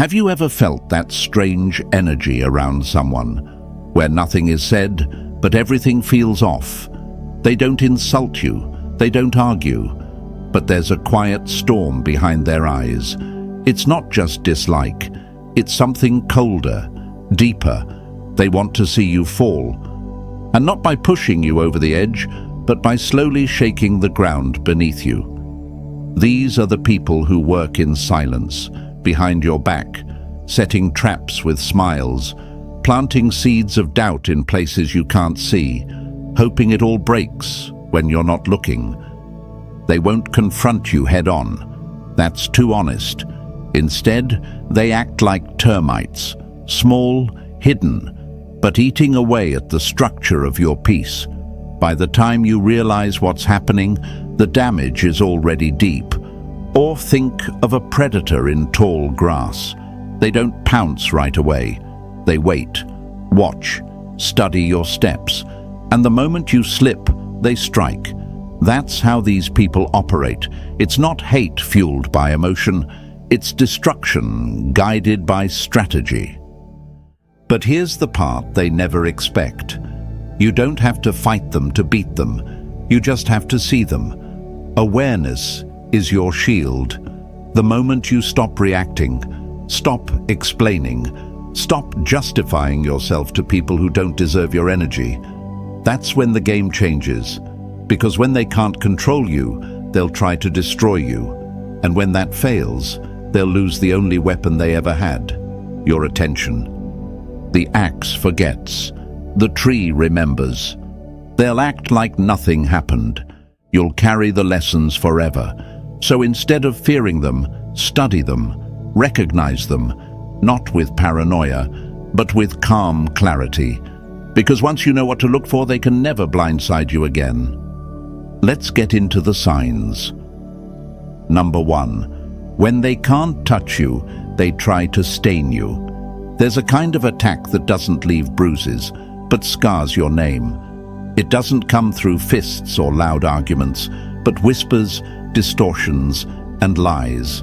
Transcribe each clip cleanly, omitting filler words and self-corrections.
Have you ever felt that strange energy around someone, where nothing is said, but everything feels off? They don't insult you, they don't argue, but there's a quiet storm behind their eyes. It's not just dislike, it's something colder, deeper. They want to see you fall. And not by pushing you over the edge, but by slowly shaking the ground beneath you. These are the people who work in silence, behind your back, setting traps with smiles, planting seeds of doubt in places you can't see, hoping it all breaks when you're not looking. They won't confront you head-on. That's too honest. Instead, they act like termites, small, hidden, but eating away at the structure of your peace. By the time you realize what's happening, the damage is already deep. Or think of a predator in tall grass. They don't pounce right away. They wait, watch, study your steps, and the moment you slip, they strike. That's how these people operate. It's not hate fueled by emotion, it's destruction guided by strategy. But here's the part they never expect. You don't have to fight them to beat them. You just have to see them. Awareness is your shield. The moment you stop reacting, stop explaining, stop justifying yourself to people who don't deserve your energy, that's when the game changes. Because when they can't control you, they'll try to destroy you. And when that fails, they'll lose the only weapon they ever had, your attention. The axe forgets. The tree remembers. They'll act like nothing happened. You'll carry the lessons forever. So instead of fearing them, study them, recognize them, not with paranoia, but with calm clarity. Because once you know what to look for, they can never blindside you again. Let's get into the signs. Number 1, when they can't touch you, they try to stain you. There's a kind of attack that doesn't leave bruises, but scars your name. It doesn't come through fists or loud arguments, but whispers, distortions, and lies.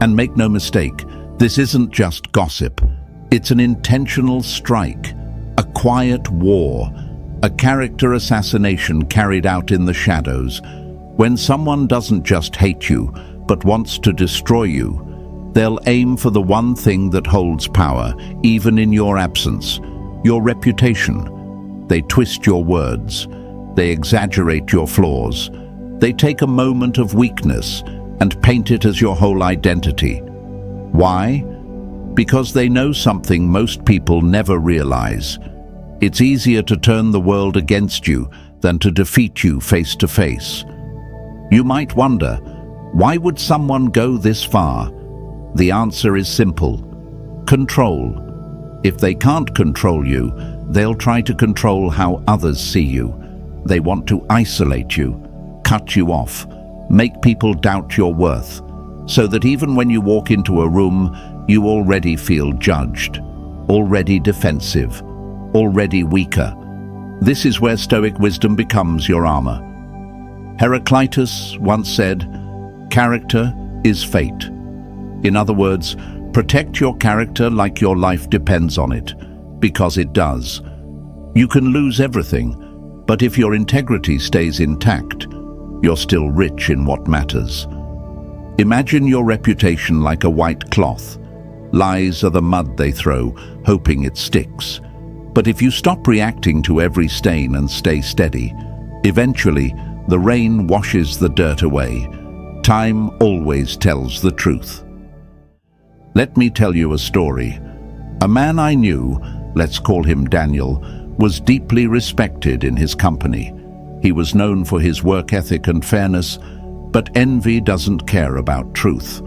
And make no mistake, this isn't just gossip. It's an intentional strike, a quiet war, a character assassination carried out in the shadows. When someone doesn't just hate you, but wants to destroy you, they'll aim for the one thing that holds power, even in your absence, your reputation. They twist your words. They exaggerate your flaws. They take a moment of weakness and paint it as your whole identity. Why? Because they know something most people never realize. It's easier to turn the world against you than to defeat you face to face. You might wonder, why would someone go this far? The answer is simple: control. If they can't control you, they'll try to control how others see you. They want to isolate you, cut you off, make people doubt your worth, so that even when you walk into a room, you already feel judged, already defensive, already weaker. This is where Stoic wisdom becomes your armor. Heraclitus once said, "Character is fate." In other words, protect your character like your life depends on it, because it does. You can lose everything, but if your integrity stays intact, you're still rich in what matters. Imagine your reputation like a white cloth. Lies are the mud they throw, hoping it sticks. But if you stop reacting to every stain and stay steady, eventually the rain washes the dirt away. Time always tells the truth. Let me tell you a story. A man I knew, let's call him Daniel, was deeply respected in his company. He was known for his work ethic and fairness, but envy doesn't care about truth.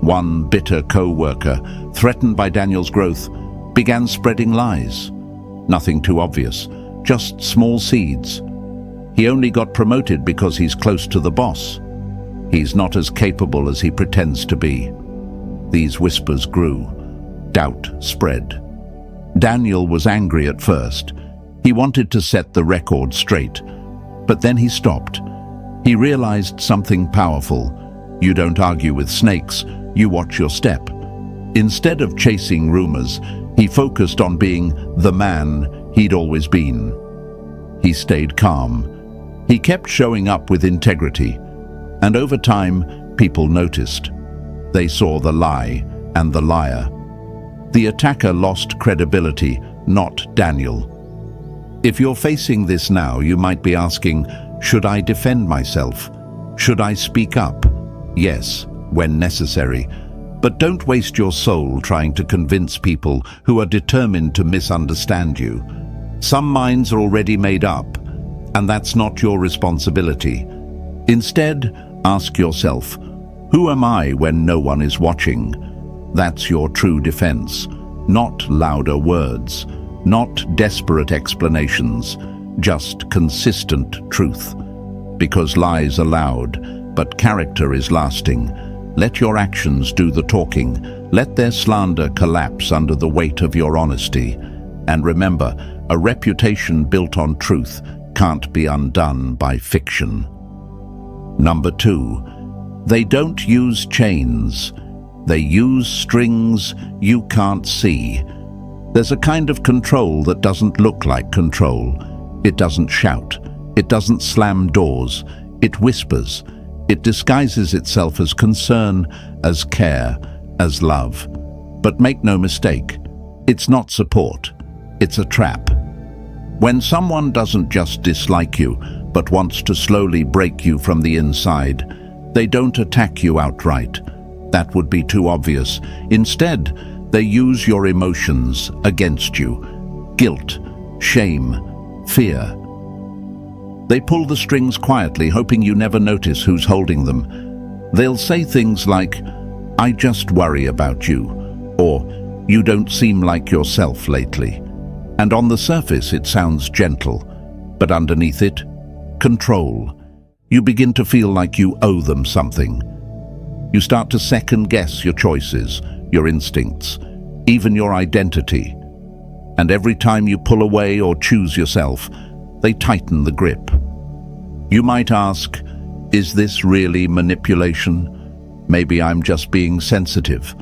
One bitter co-worker, threatened by Daniel's growth, began spreading lies. Nothing too obvious, just small seeds. He only got promoted because he's close to the boss. He's not as capable as he pretends to be. These whispers grew. Doubt spread. Daniel was angry at first. He wanted to set the record straight. But then he stopped. He realized something powerful. You don't argue with snakes, you watch your step. Instead of chasing rumors, he focused on being the man he'd always been. He stayed calm. He kept showing up with integrity. And over time, people noticed. They saw the lie and the liar. The attacker lost credibility, not Daniel. If you're facing this now, you might be asking, should I defend myself? Should I speak up? Yes, when necessary. But don't waste your soul trying to convince people who are determined to misunderstand you. Some minds are already made up, and that's not your responsibility. Instead, ask yourself, who am I when no one is watching? That's your true defense. Not louder words, not desperate explanations, just consistent truth. Because lies are loud, but character is lasting. Let your actions do the talking. Let their slander collapse under the weight of your honesty. And remember, a reputation built on truth can't be undone by fiction. Number 2, they don't use chains. They use strings you can't see. There's a kind of control that doesn't look like control. It doesn't shout. It doesn't slam doors. It whispers. It disguises itself as concern, as care, as love. But make no mistake, it's not support. It's a trap. When someone doesn't just dislike you, but wants to slowly break you from the inside, they don't attack you outright. That would be too obvious. Instead, they use your emotions against you. Guilt, shame, fear. They pull the strings quietly, hoping you never notice who's holding them. They'll say things like, I just worry about you, or you don't seem like yourself lately. And on the surface it sounds gentle, but underneath it, control. You begin to feel like you owe them something. You start to second-guess your choices, your instincts, even your identity. And every time you pull away or choose yourself, they tighten the grip. You might ask, is this really manipulation? Maybe I'm just being sensitive.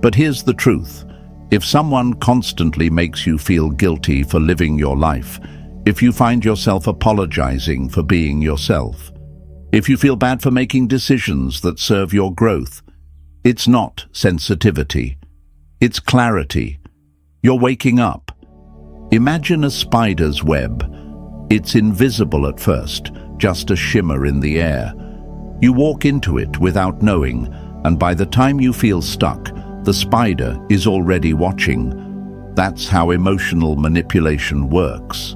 But here's the truth. If someone constantly makes you feel guilty for living your life, if you find yourself apologizing for being yourself, if you feel bad for making decisions that serve your growth, it's not sensitivity. It's clarity. You're waking up. Imagine a spider's web. It's invisible at first, just a shimmer in the air. You walk into it without knowing, and by the time you feel stuck, the spider is already watching. That's how emotional manipulation works.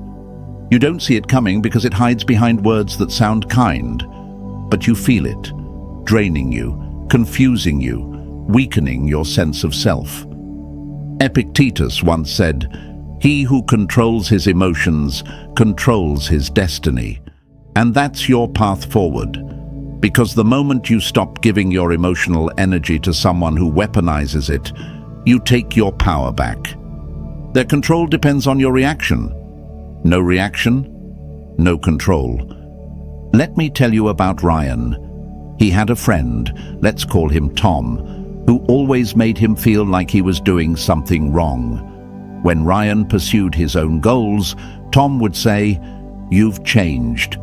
You don't see it coming because it hides behind words that sound kind, but you feel it, draining you, confusing you, weakening your sense of self. Epictetus once said, "He who controls his emotions controls his destiny." And that's your path forward. Because the moment you stop giving your emotional energy to someone who weaponizes it, you take your power back. Their control depends on your reaction. No reaction, no control. Let me tell you about Ryan. He had a friend, let's call him Tom, who always made him feel like he was doing something wrong. When Ryan pursued his own goals, Tom would say, "You've changed."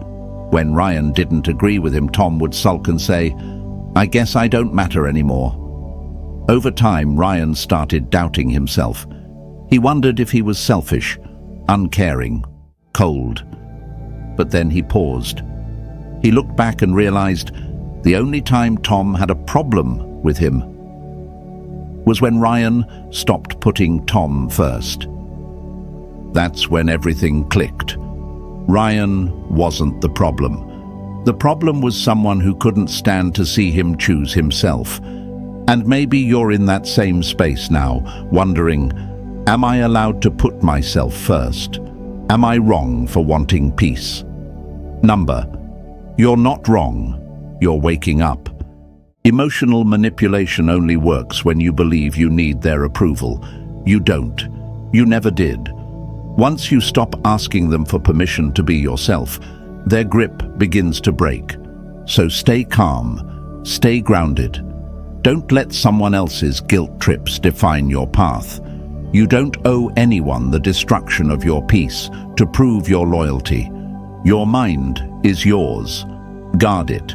When Ryan didn't agree with him, Tom would sulk and say, "I guess I don't matter anymore." Over time, Ryan started doubting himself. He wondered if he was selfish, uncaring, cold. But then he paused. He looked back and realized the only time Tom had a problem with him was when Ryan stopped putting Tom first. That's when everything clicked. Ryan wasn't the problem. The problem was someone who couldn't stand to see him choose himself. And maybe you're in that same space now, wondering, am I allowed to put myself first? Am I wrong for wanting peace? You're not wrong. You're waking up. Emotional manipulation only works when you believe you need their approval. You don't. You never did. Once you stop asking them for permission to be yourself, their grip begins to break. So stay calm, stay grounded, Don't let someone else's guilt trips define your path. You don't owe anyone the destruction of your peace to prove your loyalty. Your mind is yours. Guard it.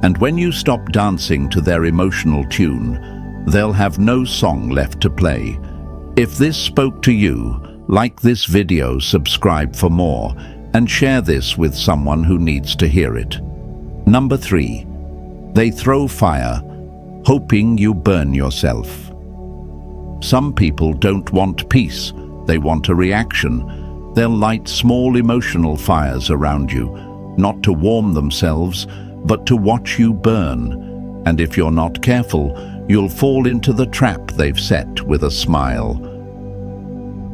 And when you stop dancing to their emotional tune, they'll have no song left to play. If this spoke to you, like this video, subscribe for more, and share this with someone who needs to hear it. Number 3. They throw fire, hoping you burn yourself. Some people don't want peace, they want a reaction. They'll light small emotional fires around you, not to warm themselves, but to watch you burn. And if you're not careful, you'll fall into the trap they've set with a smile.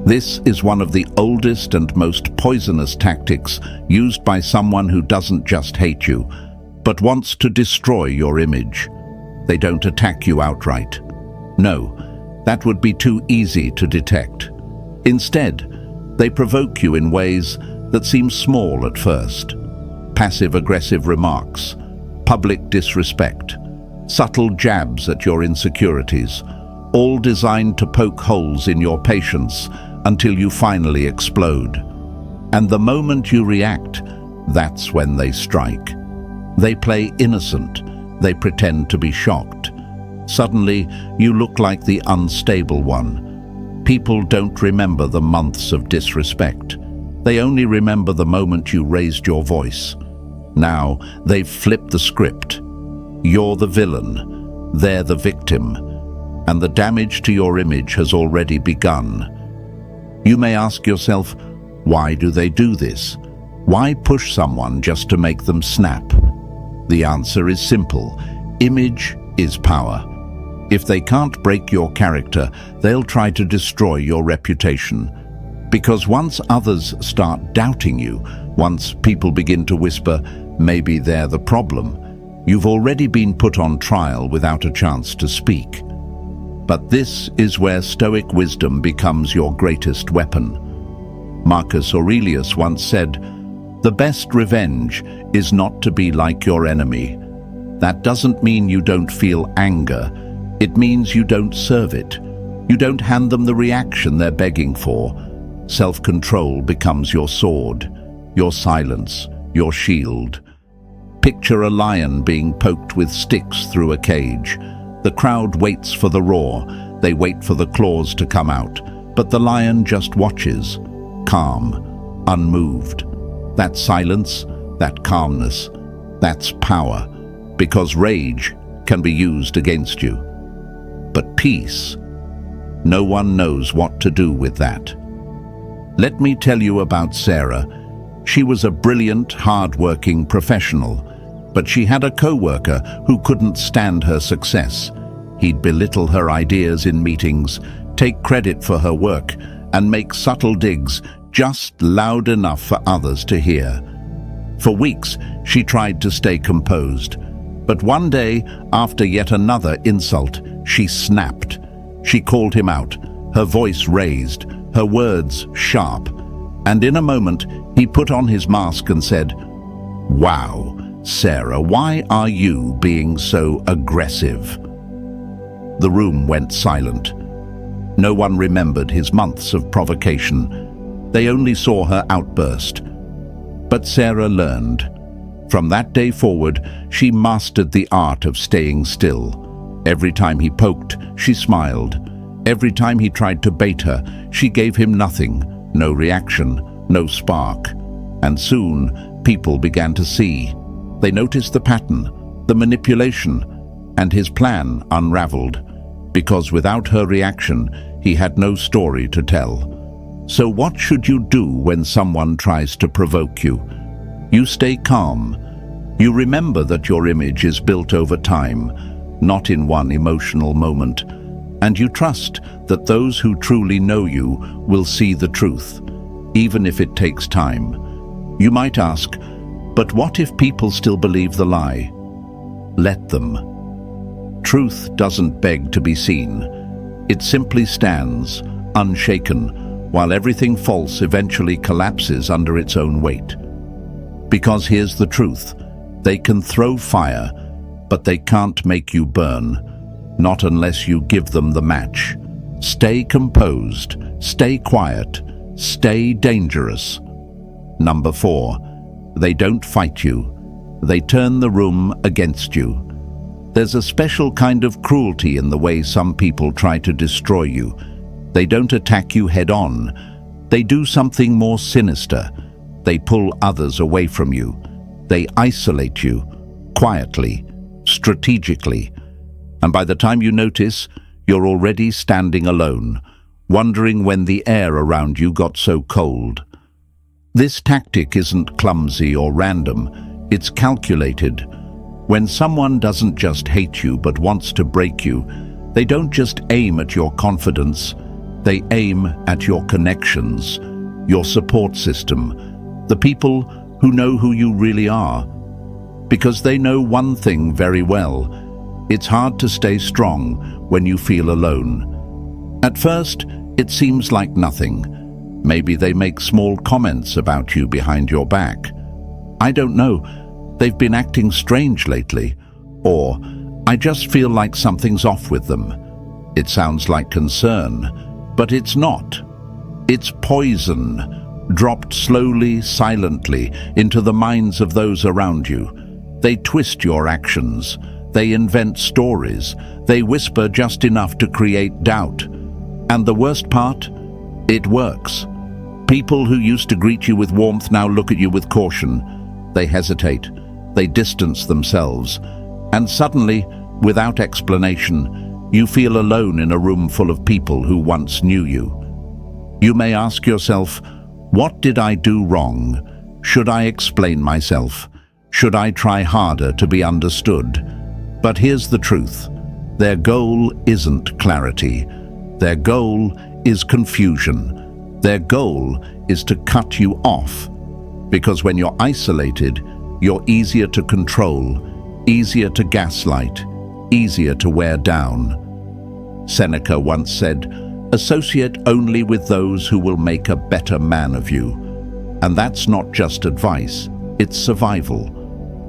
This is one of the oldest and most poisonous tactics used by someone who doesn't just hate you, but wants to destroy your image. They don't attack you outright. No, that would be too easy to detect. Instead, they provoke you in ways that seem small at first. Passive-aggressive remarks, public disrespect, subtle jabs at your insecurities, all designed to poke holes in your patience until you finally explode. And the moment you react, that's when they strike. They play innocent. They pretend to be shocked. Suddenly, you look like the unstable one. People don't remember the months of disrespect. They only remember the moment you raised your voice. Now, they've flipped the script. You're the villain. They're the victim. And the damage to your image has already begun. You may ask yourself, why do they do this? Why push someone just to make them snap? The answer is simple. Image is power. If they can't break your character, they'll try to destroy your reputation. Because once others start doubting you, once people begin to whisper, maybe they're the problem, you've already been put on trial without a chance to speak. But this is where Stoic wisdom becomes your greatest weapon. Marcus Aurelius once said, "The best revenge is not to be like your enemy." That doesn't mean you don't feel anger. It means you don't serve it. You don't hand them the reaction they're begging for. Self-control becomes your sword, your silence, your shield. Picture a lion being poked with sticks through a cage. The crowd waits for the roar. They wait for the claws to come out. But the lion just watches, calm, unmoved. That silence, that calmness, that's power, because rage can be used against you. But peace, no one knows what to do with that. Let me tell you about Sarah. She was a brilliant, hard-working professional, but she had a co-worker who couldn't stand her success. He'd belittle her ideas in meetings, take credit for her work, and make subtle digs just loud enough for others to hear. For weeks, she tried to stay composed. But one day, after yet another insult, she snapped. She called him out, her voice raised, her words sharp. And in a moment, he put on his mask and said, "Wow, Sarah, why are you being so aggressive?" The room went silent. No one remembered his months of provocation. They only saw her outburst. But Sarah learned. From that day forward, she mastered the art of staying still. Every time he poked, she smiled. Every time he tried to bait her, she gave him nothing, no reaction, no spark. And soon, people began to see. They noticed the pattern, the manipulation, and his plan unraveled. Because without her reaction, he had no story to tell. So what should you do when someone tries to provoke you? You stay calm. You remember that your image is built over time, not in one emotional moment. And you trust that those who truly know you will see the truth, even if it takes time. You might ask, but what if people still believe the lie? Let them. Truth doesn't beg to be seen. It simply stands, unshaken, while everything false eventually collapses under its own weight. Because here's the truth. They can throw fire, but they can't make you burn. Not unless you give them the match. Stay composed, stay quiet, stay dangerous. Number 4, they don't fight you. They turn the room against you. There's a special kind of cruelty in the way some people try to destroy you. They don't attack you head-on. They do something more sinister. They pull others away from you. They isolate you, quietly, strategically. And by the time you notice, you're already standing alone, wondering when the air around you got so cold. This tactic isn't clumsy or random, it's calculated. When someone doesn't just hate you but wants to break you, they don't just aim at your confidence, they aim at your connections, your support system, the people who know who you really are. Because they know one thing very well: it's hard to stay strong when you feel alone. At first, it seems like nothing. Maybe they make small comments about you behind your back. I don't know, they've been acting strange lately. Or, I just feel like something's off with them. It sounds like concern, but it's not. It's poison, dropped slowly, silently, into the minds of those around you. They twist your actions. They invent stories. They whisper just enough to create doubt. And the worst part? It works. People who used to greet you with warmth now look at you with caution. They hesitate. They distance themselves. And suddenly, without explanation, you feel alone in a room full of people who once knew you. You may ask yourself, what did I do wrong? Should I explain myself? Should I try harder to be understood? But here's the truth. Their goal isn't clarity. Their goal is confusion. Their goal is to cut you off. Because when you're isolated, you're easier to control, easier to gaslight, easier to wear down. Seneca once said, "Associate only with those who will make a better man of you." And that's not just advice, it's survival.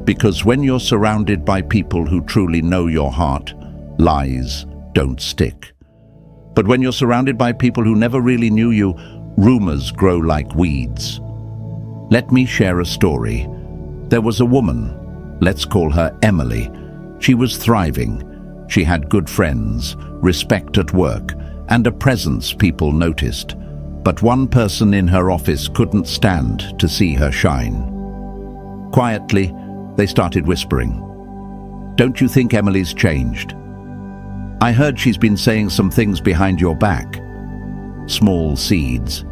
Because when you're surrounded by people who truly know your heart, lies don't stick. But when you're surrounded by people who never really knew you, rumors grow like weeds. Let me share a story. There was a woman, let's call her Emily. She was thriving. She had good friends, respect at work, and a presence people noticed. But one person in her office couldn't stand to see her shine. Quietly, they started whispering, "Don't you think Emily's changed? I heard she's been saying some things behind your back." Small seeds,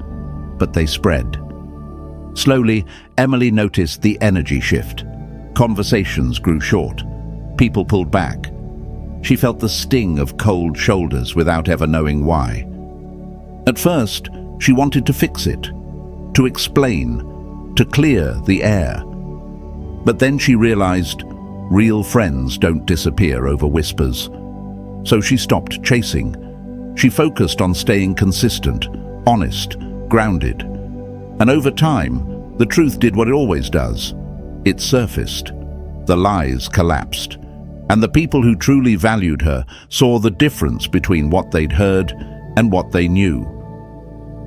but they spread. Slowly, Emily noticed the energy shift. Conversations grew short. People pulled back. She felt the sting of cold shoulders without ever knowing why. At first, she wanted to fix it, to explain, to clear the air. But then she realized real friends don't disappear over whispers. So she stopped chasing. She focused on staying consistent, honest, grounded. And over time, the truth did what it always does. It surfaced. The lies collapsed. And the people who truly valued her saw the difference between what they'd heard and what they knew.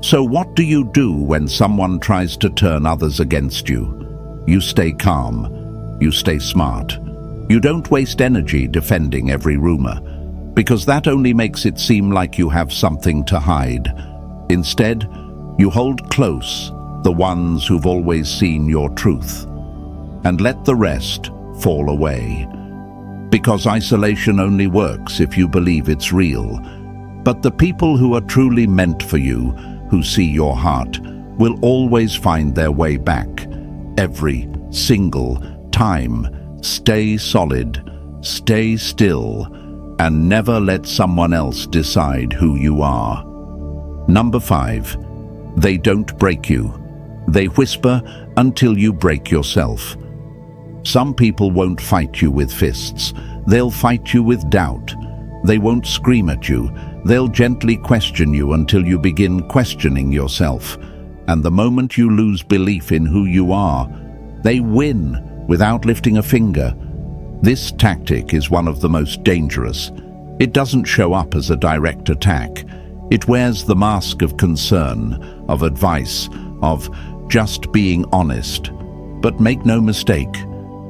So what do you do when someone tries to turn others against you? You stay calm. You stay smart. You don't waste energy defending every rumor, because that only makes it seem like you have something to hide. Instead, you hold close the ones who've always seen your truth, and let the rest fall away. Because isolation only works if you believe it's real. But the people who are truly meant for you, who see your heart, will always find their way back. Every single time. Stay solid, stay still, and never let someone else decide who you are. Number 5, they don't break you. They whisper until you break yourself. Some people won't fight you with fists. They'll fight you with doubt. They won't scream at you. They'll gently question you until you begin questioning yourself. And the moment you lose belief in who you are, they win without lifting a finger. This tactic is one of the most dangerous. It doesn't show up as a direct attack. It wears the mask of concern, of advice, of just being honest. But make no mistake,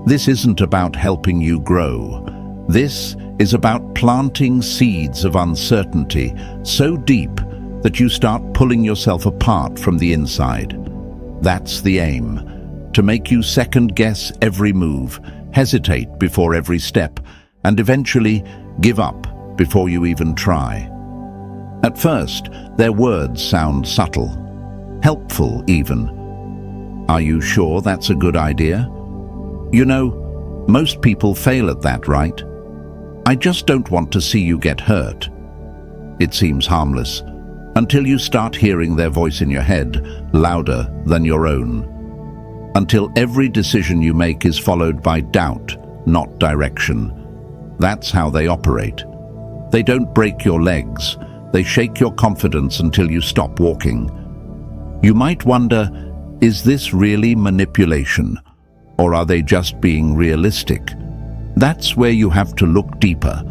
this isn't about helping you grow. This is about planting seeds of uncertainty so deep that you start pulling yourself apart from the inside. That's the aim, to make you second-guess every move, hesitate before every step, and eventually give up before you even try. At first, their words sound subtle, helpful even. Are you sure that's a good idea? You know, most people fail at that, right? I just don't want to see you get hurt. It seems harmless, until you start hearing their voice in your head, louder than your own. Until every decision you make is followed by doubt, not direction. That's how they operate. They don't break your legs. They shake your confidence until you stop walking. You might wonder, is this really manipulation? Or are they just being realistic? That's where you have to look deeper.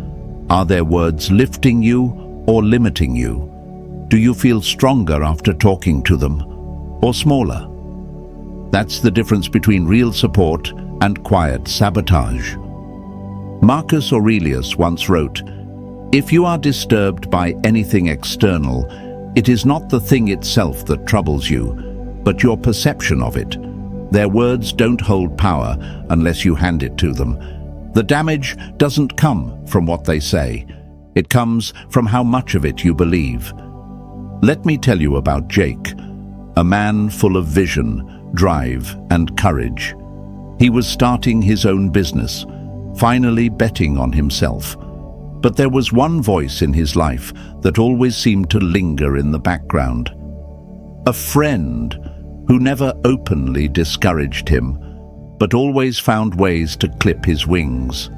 Are their words lifting you or limiting you? Do you feel stronger after talking to them, or smaller? That's the difference between real support and quiet sabotage. Marcus Aurelius once wrote, "If you are disturbed by anything external, it is not the thing itself that troubles you, but your perception of it. Their words don't hold power unless you hand it to them. The damage doesn't come from what they say. It comes from how much of it you believe." Let me tell you about Jake, a man full of vision, drive, and courage. He was starting his own business, finally betting on himself. But there was one voice in his life that always seemed to linger in the background. A friend who never openly discouraged him, but always found ways to clip his wings.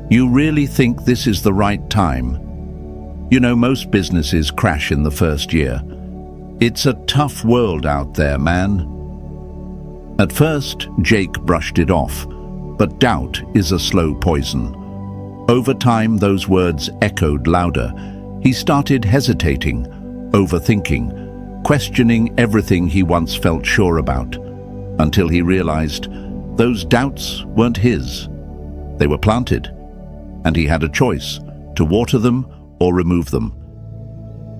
You really think this is the right time? You know, most businesses crash in the first year. It's a tough world out there, man. At first, Jake brushed it off, but doubt is a slow poison. Over time, those words echoed louder. He started hesitating, overthinking, questioning everything he once felt sure about, until he realized those doubts weren't his. They were planted, and he had a choice to water them or remove them.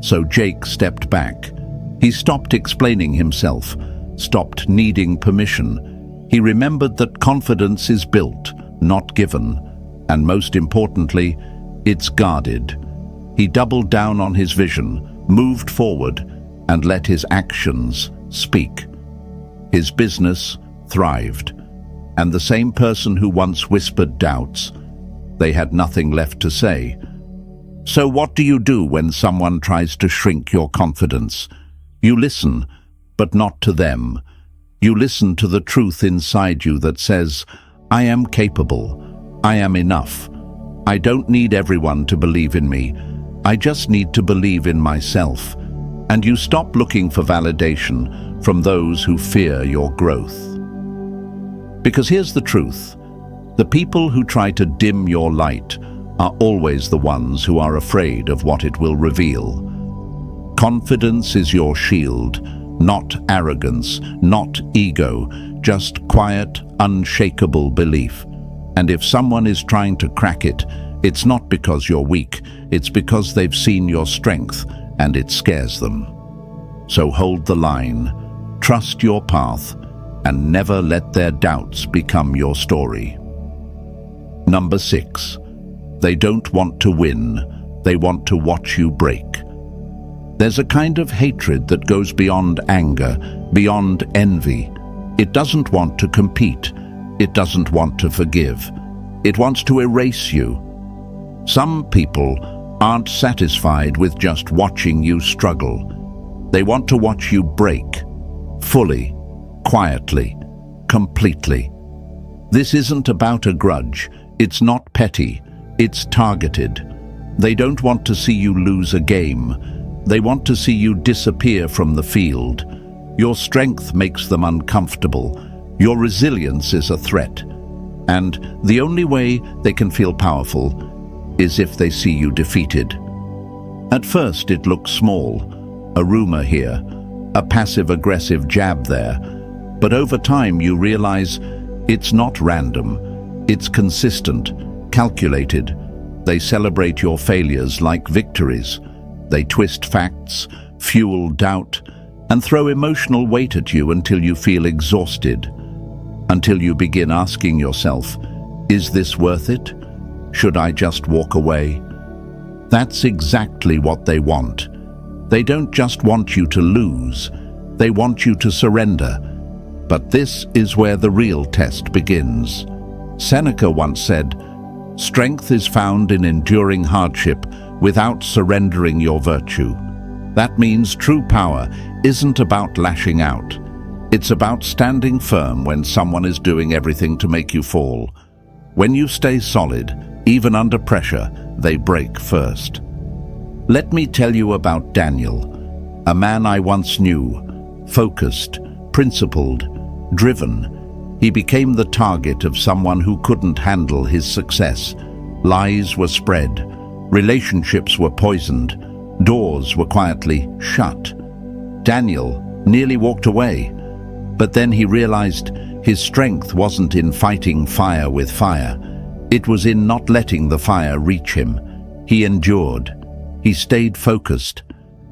So Jake stepped back. He stopped explaining himself, stopped needing permission. He remembered that confidence is built, not given, and most importantly, it's guarded. He doubled down on his vision, moved forward, and let his actions speak. His business thrived, and the same person who once whispered doubts, they had nothing left to say. So what do you do when someone tries to shrink your confidence? You listen, but not to them. You listen to the truth inside you that says, I am capable. I am enough. I don't need everyone to believe in me. I just need to believe in myself. And you stop looking for validation from those who fear your growth. Because here's the truth. The people who try to dim your light are always the ones who are afraid of what it will reveal. Confidence is your shield, not arrogance, not ego, just quiet, unshakable belief. And if someone is trying to crack it, it's not because you're weak, it's because they've seen your strength and it scares them. So hold the line, trust your path, and never let their doubts become your story. Number 6. They don't want to win, they want to watch you break. There's a kind of hatred that goes beyond anger, beyond envy. It doesn't want to compete. It doesn't want to forgive. It wants to erase you. Some people aren't satisfied with just watching you struggle. They want to watch you break, fully, quietly, completely. This isn't about a grudge. It's not petty. It's targeted. They don't want to see you lose a game. They want to see you disappear from the field. Your strength makes them uncomfortable. Your resilience is a threat. And the only way they can feel powerful is if they see you defeated. At first it looks small, a rumor here, a passive-aggressive jab there, but over time you realize it's not random, it's consistent, calculated. They celebrate your failures like victories. They twist facts, fuel doubt, and throw emotional weight at you until you feel exhausted. Until you begin asking yourself, is this worth it? Should I just walk away? That's exactly what they want. They don't just want you to lose, they want you to surrender. But this is where the real test begins. Seneca once said, "Strength is found in enduring hardship without surrendering your virtue." That means true power isn't about lashing out. It's about standing firm when someone is doing everything to make you fall. When you stay solid, even under pressure, they break first. Let me tell you about Daniel, a man I once knew, focused, principled, driven. He became the target of someone who couldn't handle his success. Lies were spread, relationships were poisoned, doors were quietly shut. Daniel nearly walked away, but then he realized his strength wasn't in fighting fire with fire. It was in not letting the fire reach him. He endured. He stayed focused,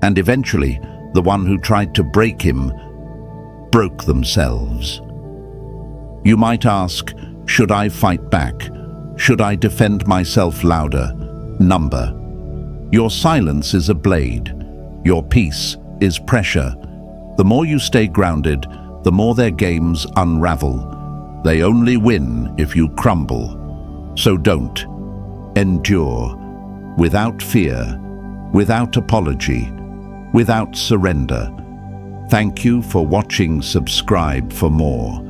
and eventually, the one who tried to break him broke themselves. You might ask, should I fight back? Should I defend myself louder? Number. Your silence is a blade. Your peace is pressure. The more you stay grounded, the more their games unravel. They only win if you crumble. So don't. Endure. Without fear, without apology, without surrender. Thank you for watching. Subscribe for more.